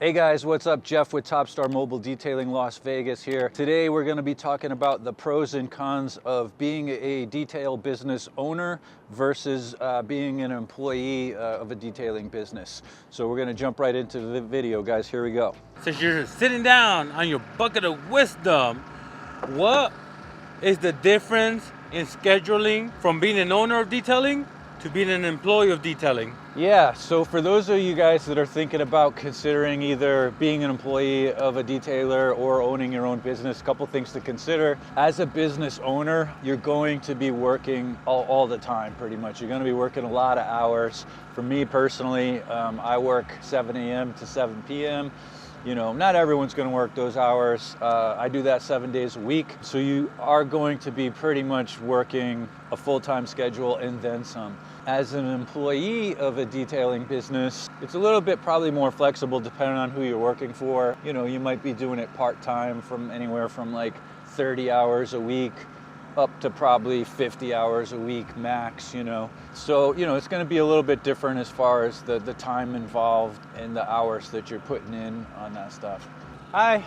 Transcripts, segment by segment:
Hey guys, what's up? Jeff with Top Star Mobile Detailing Las Vegas here. Today we're going to be talking about the pros and cons of being a detail business owner versus being an employee of a detailing business. So we're going to jump right into the video, guys. Here we go. Since you're sitting down on your bucket of wisdom, what is the difference in scheduling from being an owner of detailing to being an employee of detailing? Yeah, so for those of you guys that are thinking about considering either being an employee of a detailer or owning your own business, a couple things to consider. As a business owner, you're going to be working all the time, pretty much. You're going to be working a lot of hours. For me personally, I work 7 a.m. to 7 p.m. You know, not everyone's going to work those hours. I do that 7 days a week. So you are going to be pretty much working a full-time schedule and then some. As an employee of a detailing business, it's a little bit probably more flexible depending on who you're working for. You know, you might be doing it part-time from anywhere from like 30 hours a week up to probably 50 hours a week max, you know. So, you know, it's going to be a little bit different as far as the time involved and the hours that you're putting in on that stuff. Hi.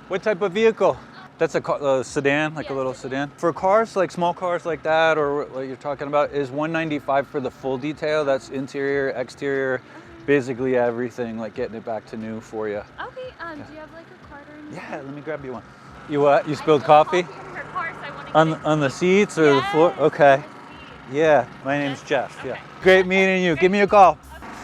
What type of vehicle? That's a sedan, like a little sedan. For cars, like small cars like that, or what you're talking about, is $195 for the full detail. That's interior, exterior, basically everything, like getting it back to new for you. Okay, do you have like a card or anything? Yeah, let me grab you one. You what? You spilled coffee? In her car, so I want to On the seats or the floor? Okay. Yeah, my name's Jeff. Yeah. Great meeting you. Give me a call.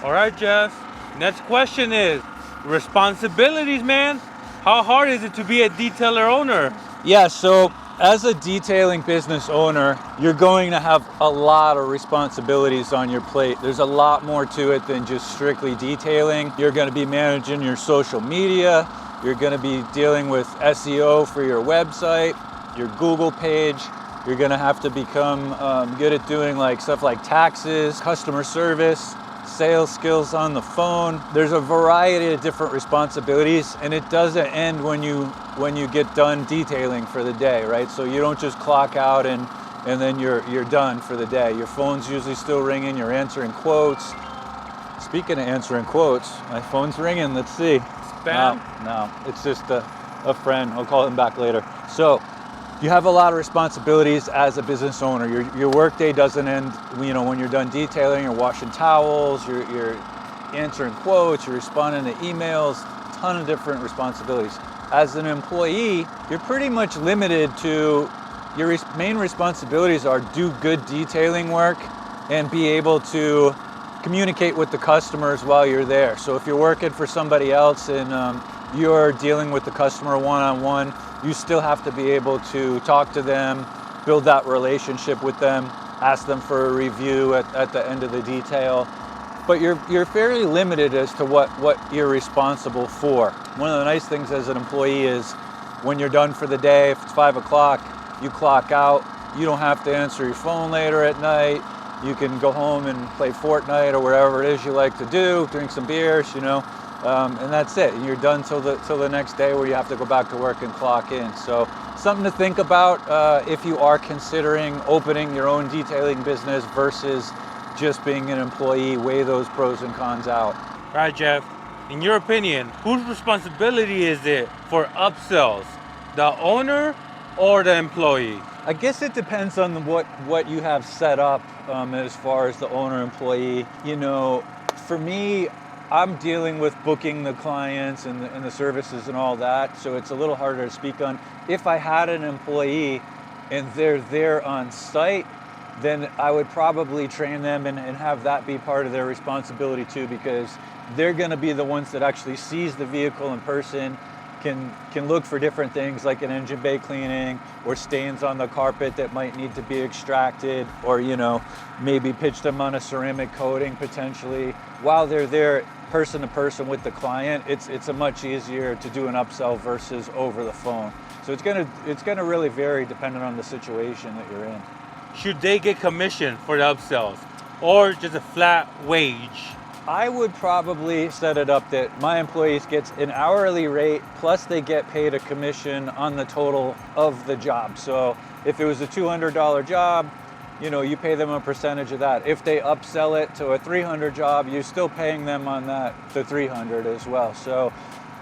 All right, Jeff. Next question is responsibilities, man. How hard is it to be a detailer owner? Yeah, so as a detailing business owner, you're going to have a lot of responsibilities on your plate. There's a lot more to it than just strictly detailing. You're going to be managing your social media. You're going to be dealing with SEO for your website, your Google page. You're going to have to become good at doing like stuff like taxes, customer service, sales skills on the phone. There's a variety of different responsibilities, and it doesn't end when you get done detailing for the day, right? So you don't just clock out and then you're done for the day. Your phone's usually still ringing. You're answering quotes. Speaking of answering quotes, my phone's ringing. Let's see. Spam? No, it's just a friend. I'll call him back later. So you have a lot of responsibilities as a business owner. Your workday doesn't end, you know, when you're done detailing. You're washing towels, you're answering quotes, you're responding to emails, ton of different responsibilities. As an employee, you're pretty much limited to your main responsibilities are do good detailing work and be able to communicate with the customers while you're there. So if you're working for somebody else and you're dealing with the customer one-on-one, you still have to be able to talk to them, build that relationship with them, ask them for a review at the end of the detail. But you're fairly limited as to what you're responsible for. One of the nice things as an employee is when you're done for the day, if it's 5 o'clock, you clock out. You don't have to answer your phone later at night. You can go home and play Fortnite or whatever it is you like to do, drink some beers, you know. And that's it. And you're done till the next day where you have to go back to work and clock in. So something to think about if you are considering opening your own detailing business versus just being an employee. Weigh those pros and cons out. Right, Jeff. In your opinion, whose responsibility is it for upsells? The owner or the employee? I guess it depends on what you have set up as far as the owner-employee. You know, for me, I'm dealing with booking the clients and the services and all that, so it's a little harder to speak on. If I had an employee and they're there on site, then I would probably train them and have that be part of their responsibility too, because they're going to be the ones that actually sees the vehicle in person, can look for different things like an engine bay cleaning or stains on the carpet that might need to be extracted, or, you know, maybe pitch them on a ceramic coating potentially. While they're there person to person with the client, it's a much easier to do an upsell versus over the phone. So it's gonna really vary depending on the situation that you're in. Should they get commission for the upsells or just a flat wage? I would probably set it up that my employees get an hourly rate plus they get paid a commission on the total of the job. So if it was a $200 job, you know, you pay them a percentage of that. If they upsell it to a 300 job, you're still paying them on that, the 300 as well. So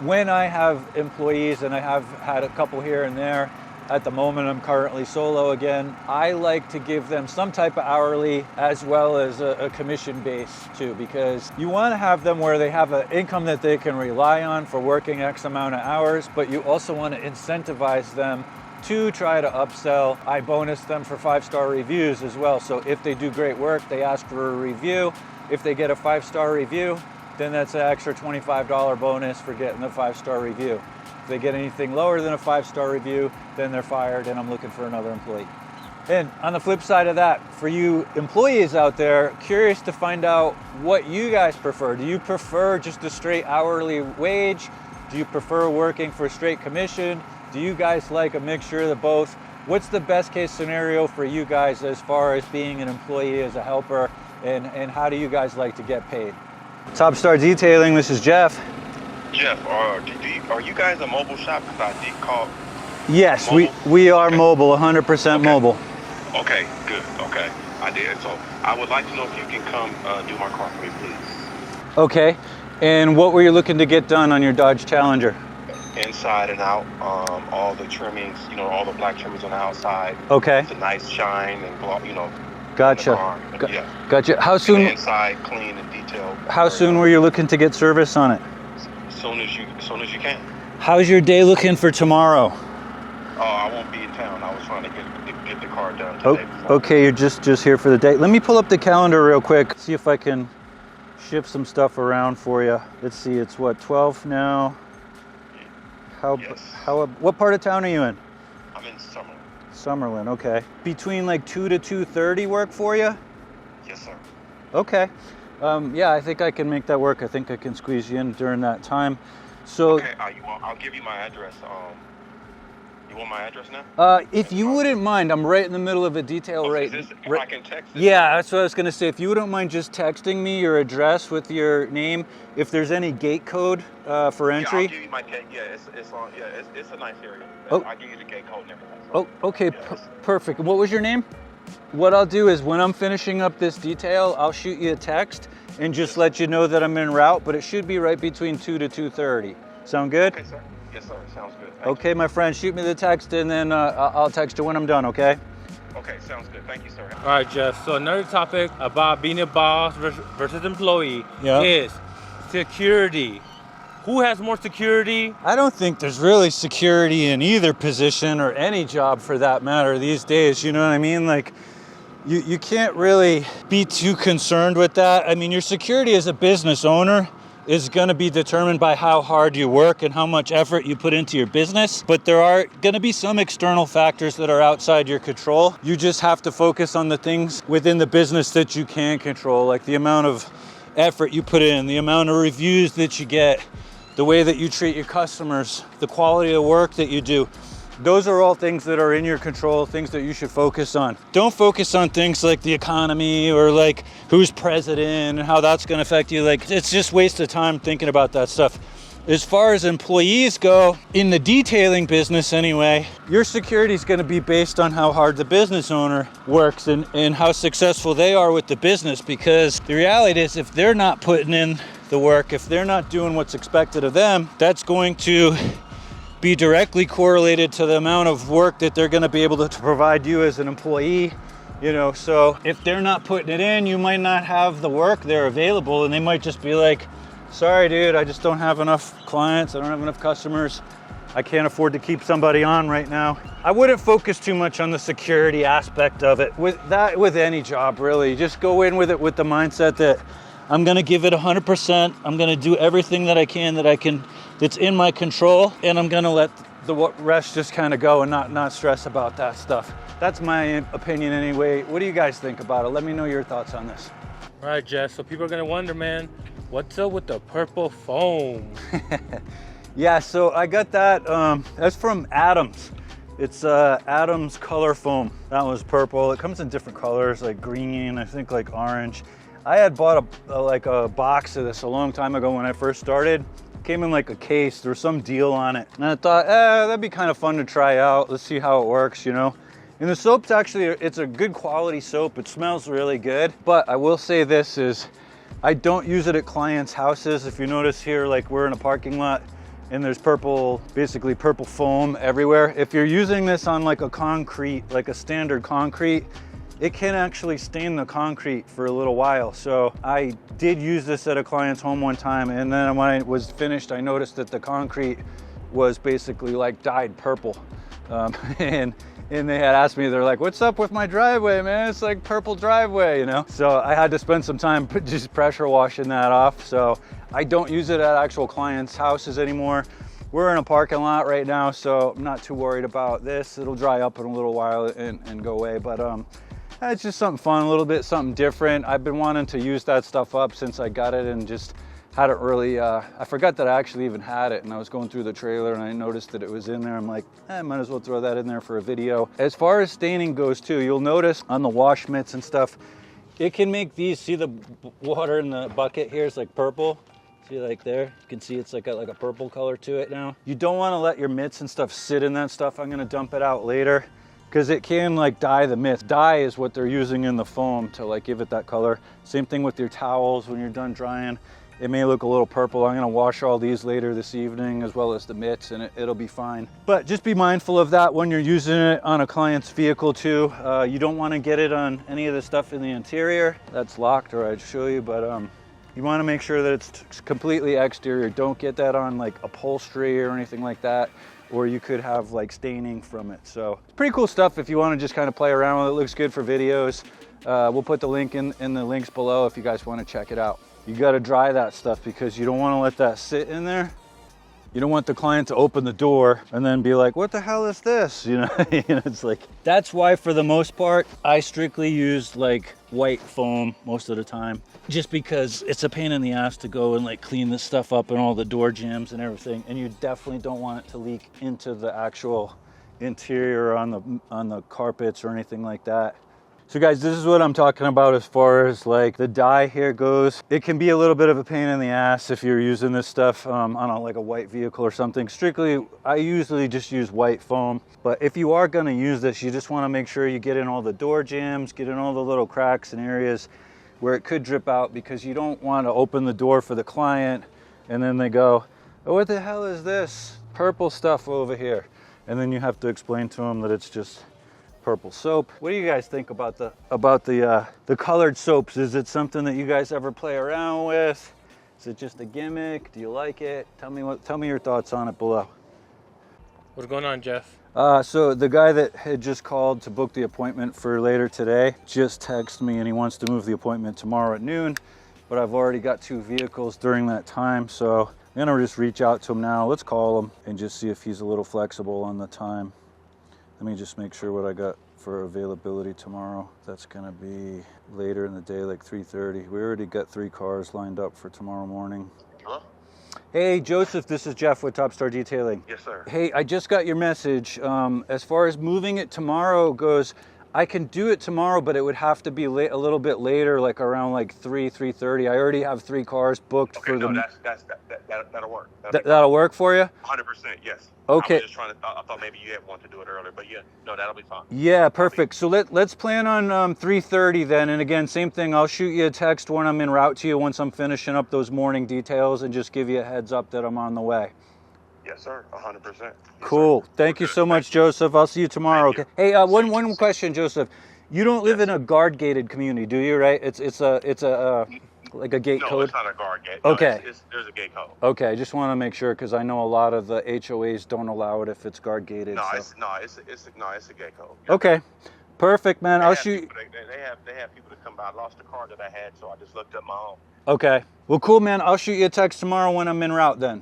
when I have employees, and I have had a couple here and there, at the moment I'm currently solo again, I like to give them some type of hourly as well as a commission base too, because you want to have them where they have an income that they can rely on for working X amount of hours, but you also want to incentivize them to try to upsell. I bonus them for 5-star reviews as well. So if they do great work, they ask for a review. If they get a 5-star review, then that's an extra $25 bonus for getting the 5-star review. If they get anything lower than a 5-star review, then they're fired and I'm looking for another employee. And on the flip side of that, for you employees out there, curious to find out what you guys prefer. Do you prefer just a straight hourly wage? Do you prefer working for straight commission? Do you guys like a mixture of the both? What's the best case scenario for you guys as far as being an employee as a helper, and how do you guys like to get paid? Top Star Detailing, this is Jeff. Jeff, are you guys a mobile shop? Because I did call. Yes, mobile? we are Okay. mobile, 100% Okay. mobile. Okay, good. Okay, I did. So I would like to know if you can come do my car for me, please. Okay, and what were you looking to get done on your Dodge Challenger? Inside and out, all the trimmings, you know, all the black trimmings on the outside. Okay, It's a nice shine and gloss, you know. gotcha. The car. Yeah. Gotcha. How And the soon? inside clean and detailed. How soon were you looking to get service on it? As soon as you can. How's your day looking for tomorrow? Oh, I won't be in town. I was trying to get the car done Oh, today. before. okay, you're just here for the day. Let me pull up the calendar real quick, see if I can shift some stuff around for you. Let's see, it's what, 12 now? Yes. What part of town are you in? I'm in Summer. Summerlin, okay. Between like 2 to 2:30 work for you? Yes, sir. Okay. Yeah, I think I can make that work. I think I can squeeze you in during that time. So, Okay, I'll give you my address. You want my address now? if you wouldn't mind, I'm right in the middle of a detail If right. I can text it. Yeah, that's what I was gonna say. If you wouldn't mind just texting me your address with your name, if there's any gate code for Yeah, entry. I'll give you my gate. Yeah, it's a nice area. Oh. I'll give you the gate code and everything. Oh, okay, Yes. perfect. What was your name? What I'll do is when I'm finishing up this detail, I'll shoot you a text and just let you know that I'm en route, but it should be right between 2 to 2:30. Sound good? Okay, sir. Yes, sir. Sounds good. Thank Okay, my friend, shoot me the text and then I'll text you when I'm done, okay? you. Okay, sounds good. Thank you, sir. All right, Jeff. So another topic about being a boss versus employee Yeah. is security. Who has more security? I don't think there's really security in either position or any job for that matter these days, you know what I mean? Like, you can't really be too concerned with that. I mean, your security as a business owner is going to be determined by how hard you work and how much effort you put into your business. But there are going to be some external factors that are outside your control. You just have to focus on the things within the business that you can control, like the amount of effort you put in, the amount of reviews that you get, the way that you treat your customers, the quality of work that you do. Those are all things that are in your control, things that you should focus on. Don't focus on things like the economy or like who's president and how that's gonna affect you. Like, it's just waste of time thinking about that stuff. As far as employees go, in the detailing business anyway, your security is gonna be based on how hard the business owner works and how successful they are with the business, because the reality is if they're not putting in the work, if they're not doing what's expected of them, that's going to be directly correlated to the amount of work that they're going to be able to provide you as an employee, you know. So if they're not putting it in, you might not have the work there available, and they might just be like, sorry dude, I just don't have enough clients, I don't have enough customers, I can't afford to keep somebody on right now. I wouldn't focus too much on the security aspect of it with any job, really. Just go in with it with the mindset that I'm gonna give it 100%. I'm gonna do everything that I can that's in my control, and I'm gonna let the rest just kind of go and not stress about that stuff. That's my opinion anyway. What do you guys think about it? Let me know your thoughts on this. All right, Jeff. So people are gonna wonder, man, what's up with the purple foam? Yeah, so I got that. That's from Adams. It's Adams Color Foam. That one's purple. It comes in different colors, like green, I think like orange. I had bought a box of this a long time ago when I first started. It came in like a case. There was some deal on it, and I thought, that'd be kind of fun to try out. Let's see how it works, you know. And the soap's actually, it's a good quality soap. It smells really good. But I will say this is, I don't use it at clients' houses. If you notice here, like we're in a parking lot and there's purple, basically purple foam everywhere. If you're using this on like a concrete, like a standard concrete, it can actually stain the concrete for a little while. So I did use this at a client's home one time, and then when I was finished, I noticed that the concrete was basically like dyed purple. And they had asked me, they're like, what's up with my driveway, man? It's like purple driveway, you know? So I had to spend some time just pressure washing that off. So I don't use it at actual clients' houses anymore. We're in a parking lot right now, so I'm not too worried about this. It'll dry up in a little while and go away, but it's just something fun, a little bit, something different. I've been wanting to use that stuff up since I got it and just hadn't really, I forgot that I actually even had it, and I was going through the trailer and I noticed that it was in there. I'm like, I might as well throw that in there for a video. As far as staining goes too, you'll notice on the wash mitts and stuff, it can make these, see the water in the bucket here is like purple. See, like there, you can see it's like got like a purple color to it now. You don't want to let your mitts and stuff sit in that stuff. I'm gonna dump it out later, because it can like dye the mitts. Dye is what they're using in the foam to like give it that color. Same thing with your towels when you're done drying. It may look a little purple. I'm gonna wash all these later this evening as well as the mitts, and it'll be fine. But just be mindful of that when you're using it on a client's vehicle too. You don't wanna get it on any of the stuff in the interior. That's locked, or I'd show you, but you wanna make sure that it's completely exterior. Don't get that on like upholstery or anything like that, or you could have like staining from it. So it's pretty cool stuff if you want to just kind of play around with it. It looks good for videos. We'll put the link in the links below if you guys want to check it out. You got to dry that stuff because you don't want to let that sit in there. You don't want the client to open the door and then be like, what the hell is this? You know, it's like, that's why for the most part, I strictly use like white foam most of the time, just because it's a pain in the ass to go and like clean this stuff up and all the door jambs and everything. And you definitely don't want it to leak into the actual interior on the carpets or anything like that. So guys, this is what I'm talking about as far as like the dye here goes. It can be a little bit of a pain in the ass if you're using this stuff on like a white vehicle or something. Strictly, I usually just use white foam. But if you are gonna use this, you just wanna make sure you get in all the door jambs, get in all the little cracks and areas where it could drip out, because you don't wanna open the door for the client and then they go, oh, what the hell is this purple stuff over here? And then you have to explain to them that it's just purple soap. What do you guys think about the colored soaps? Is it something that you guys ever play around with? Is it just a gimmick? Do you like it? Tell me your thoughts on it below. What's going on, Jeff? So the guy that had just called to book the appointment for later today just texted me, and he wants to move the appointment tomorrow at noon, but I've already got 2 vehicles during that time, so I'm gonna just reach out to him now. Let's call him and just see if he's a little flexible on the time. Let me just make sure what I got for availability tomorrow. That's gonna be later in the day, like 3:30. We already got 3 cars lined up for tomorrow morning. Hello? Hey, Joseph, this is Jeff with Top Star Detailing. Yes, sir. Hey, I just got your message. As far as moving it tomorrow goes, I can do it tomorrow, but it would have to be a little bit later, like around like 3:30. I already have 3 cars booked for the... That'll work. That'll work for you? 100%, yes. Okay. I was just I thought maybe you had wanted to do it earlier, but yeah, no, that'll be fine. Yeah, perfect. So let's plan on 3:30 then. And again, same thing. I'll shoot you a text when I'm en route to you once I'm finishing up those morning details, and just give you a heads up that I'm on the way. Yes, sir. 100%. Yes, cool. Sir. Thank you so much, Joseph. I'll see you tomorrow. Okay. Hey, one question, Joseph. You don't live in a guard gated community, do you? Right? It's a like a gate code? No, it's not a guard gate. No, okay. There's a gate code. Okay, I just want to make sure, because I know a lot of the HOAs don't allow it if it's guard gated. No, so. it's a gate code. Okay, perfect, man. I'll shoot. They have people that come by. I lost a car that I had, so I just looked up my own. Okay, well, cool, man. I'll shoot you a text tomorrow when I'm en route then.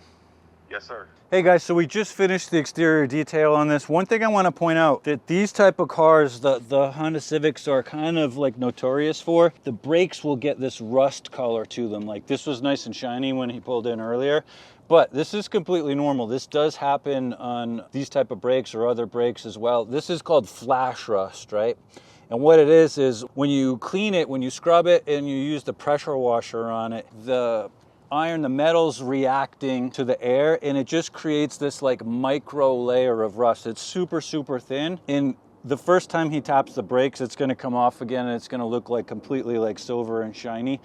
Yes, sir. Hey guys, so we just finished the exterior detail on this. One thing I want to point out, that these type of cars, the Honda Civics are kind of like notorious for, the brakes will get this rust color to them. Like this was nice and shiny when he pulled in earlier, but this is completely normal. This does happen on these type of brakes or other brakes as well. This is called flash rust, right? And what it is when you clean it, when you scrub it and you use the pressure washer on it, the metal's reacting to the air, and it just creates this like micro layer of rust. It's super, super thin. And the first time he taps the brakes, it's gonna come off again and it's gonna look like completely like silver and shiny.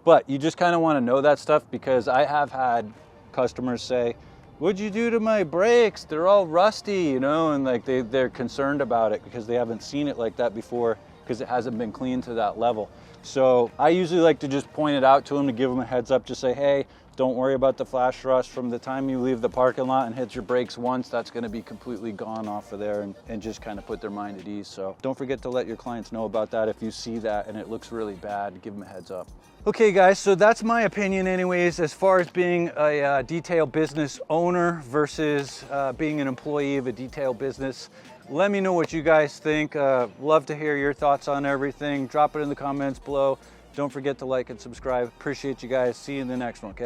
But you just kind of want to know that stuff, because I have had customers say, what'd you do to my brakes? They're all rusty, you know, and like they're concerned about it because they haven't seen it like that before, because it hasn't been cleaned to that level. So I usually like to just point it out to them, to give them a heads up, just say, hey, don't worry about the flash rust. From the time you leave the parking lot and hit your brakes once, that's gonna be completely gone off of there, and just kind of put their mind at ease. So don't forget to let your clients know about that. If you see that and it looks really bad, give them a heads up. Okay guys, so that's my opinion anyways, as far as being a detail business owner versus being an employee of a detail business. Let me know what you guys think. Love to hear your thoughts on everything. Drop it in the comments below. Don't forget to like and subscribe. Appreciate you guys. See you in the next one, okay?